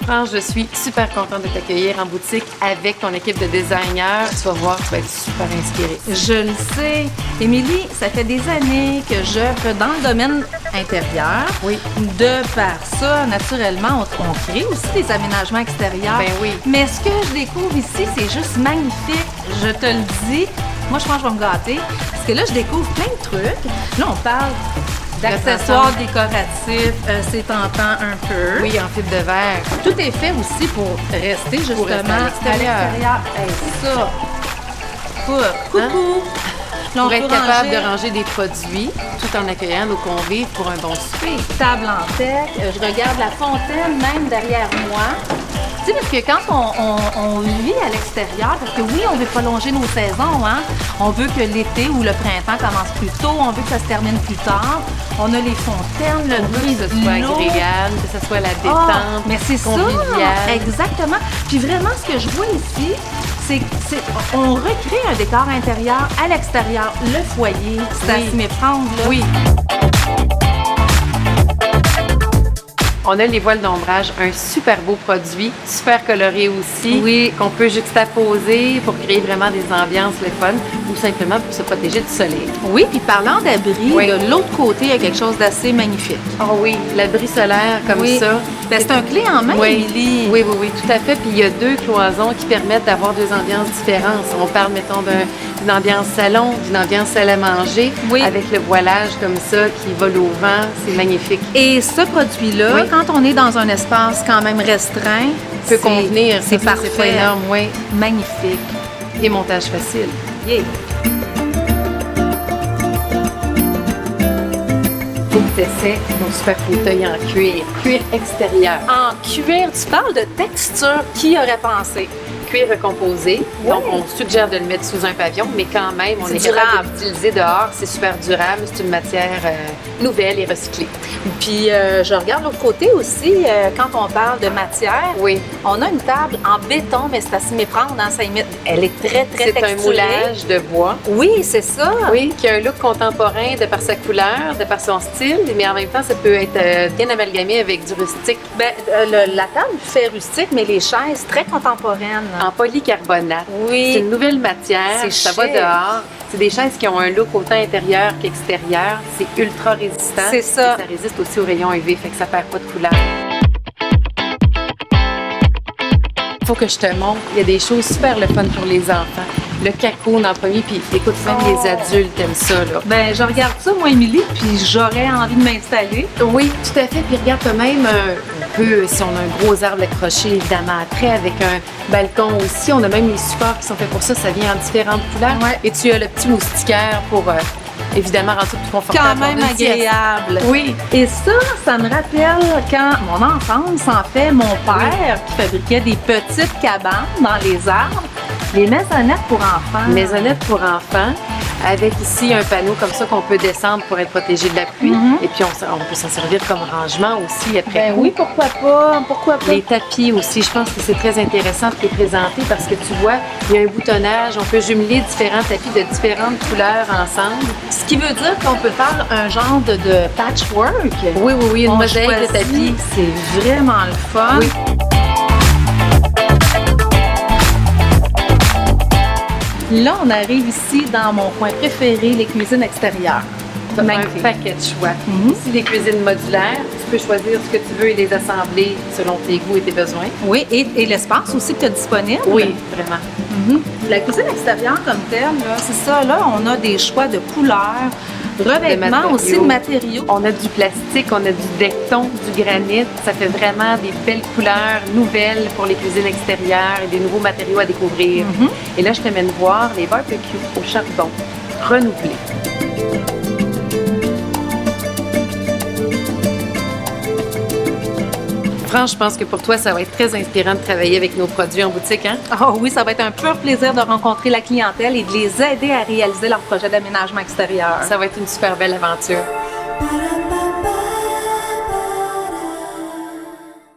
France, je suis super contente de t'accueillir en boutique avec ton équipe de designers. Tu vas voir, tu vas être super inspirée. Je le sais. Émilie, ça fait des années que j'œuvre dans le domaine intérieur. Oui. De par ça, naturellement, on crée aussi des aménagements extérieurs. Ben oui. Mais ce que je découvre ici, c'est juste magnifique. Je te le dis. Moi, je pense que je vais me gâter. Parce que là, je découvre plein de trucs. Là, on parle d'accessoires décoratifs, c'est tentant un peu. Oui, en fibre de verre. Tout est fait aussi pour rester justement Pour rester à l'extérieur. Hey, ça. Coucou. Hein? Là, on Pour être peut capable ranger de ranger des produits tout en accueillant nos convives pour un bon souper. table en tech. Je regarde la fontaine même derrière moi. Tu sais, parce que quand on vit à l'extérieur, parce que oui, on veut prolonger nos saisons, hein? On veut que l'été ou le printemps commence plus tôt, on veut que ça se termine plus tard. On a les fontaines, le bruit Que ce soit de l'eau. agréable, que ce soit la Ah, détente, mais c'est ça, convivial. exactement. Puis vraiment, ce que je vois ici, c'est on recrée un décor intérieur à l'extérieur, le foyer, c'est à Oui. s'y méprendre, là. Oui. On a les voiles d'ombrage, un super beau produit, super coloré aussi, Oui. qu'on peut juxtaposer pour créer vraiment des ambiances le fun ou simplement pour se protéger du soleil. Oui, puis parlant d'abri, Oui. de l'autre côté, il y a quelque chose d'assez magnifique. Oh oui, l'abri solaire comme Oui. ça. Ben, c'est un clé en main, Oui. Émilie. Oui, oui, oui, tout à fait. Puis il y a deux cloisons qui permettent d'avoir deux ambiances différentes. On parle, mettons, d'une ambiance salon, d'une ambiance salle à manger, Oui. avec le voilage comme ça qui vole au vent. C'est magnifique. Et ce produit-là, Oui. quand on est dans un espace quand même restreint, Peut convenir. C'est ça, C'est pas parfait. énorme, oui. Magnifique. Et montage facile. Yeah. Faut que tu essaies nos super fauteuils en cuir extérieur. En cuir, tu parles de texture. Qui aurait pensé? Cuir recomposé. Donc, on suggère de le mettre sous un pavillon, mais quand même, on C'est est capable durable. de l'utiliser dehors. C'est super durable. C'est une matière nouvelle et recyclée. Puis je regarde l'autre côté aussi, quand on parle de matière, Oui. on a une table en béton, mais c'est à s'y méprendre, hein, ça imite. Elle est très, très C'est un texturée. moulage de bois. Oui, c'est ça. Oui, qui a un look contemporain de par sa couleur, de par son style, mais en même temps, ça peut être bien amalgamé avec du rustique. Ben, la table fait rustique, mais les chaises très contemporaines. En polycarbonate. Oui. C'est une nouvelle matière. C'est Ça va chic. dehors. C'est des chaises qui ont un look autant intérieur qu'extérieur. C'est ultra résistant. C'est ça. Et ça résiste aussi aux rayons UV, fait que ça perd pas de couleur. Faut que je te montre. Il y a des choses super le fun pour les enfants. Le cocoon en premier, puis écoute, même les adultes aiment ça, là. Ben, je regarde ça, moi, Émilie, puis j'aurais envie de m'installer. Oui, tout à fait. Puis regarde, t'as même un peu, si on a un gros arbre accroché, évidemment, après, avec un balcon aussi. On a même les supports qui sont faits pour ça. Ça vient en différentes couleurs. Ouais. Et tu as le petit moustiquaire pour, évidemment, rendre ça plus confortable. Quand même Pour une sieste. agréable. Oui. Et ça me rappelle quand mon enfance, en fait, mon père qui fabriquait des petites cabanes dans les arbres, les maisonnettes pour enfants. Maisonnette pour enfants, avec ici un panneau comme ça qu'on peut descendre pour être protégé de la pluie. Et puis, on peut s'en servir comme rangement aussi après. Ben oui, pourquoi pas, pourquoi pas. Les tapis aussi, je pense que c'est très intéressant de les présenter parce que tu vois, il y a un boutonnage, on peut jumeler différents tapis de différentes couleurs ensemble. Ce qui veut dire qu'on peut faire un genre de patchwork. Oui, oui, oui, une On mosaïque de choisit, tapis. c'est vraiment le fun. Oui. Là, on arrive ici dans mon coin préféré, les cuisines extérieures. Tu as un Magnifique. paquet de choix. Mhm. Ici, les cuisines modulaires, tu peux choisir ce que tu veux et les assembler selon tes goûts et tes besoins. Oui, et l'espace aussi que tu as disponible. Oui, vraiment. Mhm. La cuisine extérieure comme telle, là, c'est ça, là, on a des choix de couleurs, revêtements matériaux. aussi de matériaux. On a du plastique, on a du decton, du granit. Ça fait vraiment des belles couleurs nouvelles pour les cuisines extérieures et des nouveaux matériaux à découvrir. Et là, je t'amène voir les barbecues au charbon renouvelés. Franchement, je pense que pour toi, ça va être très inspirant de travailler avec nos produits en boutique, hein? Ah oui, ça va être un pur plaisir de rencontrer la clientèle et de les aider à réaliser leur projet d'aménagement extérieur. Ça va être une super belle aventure.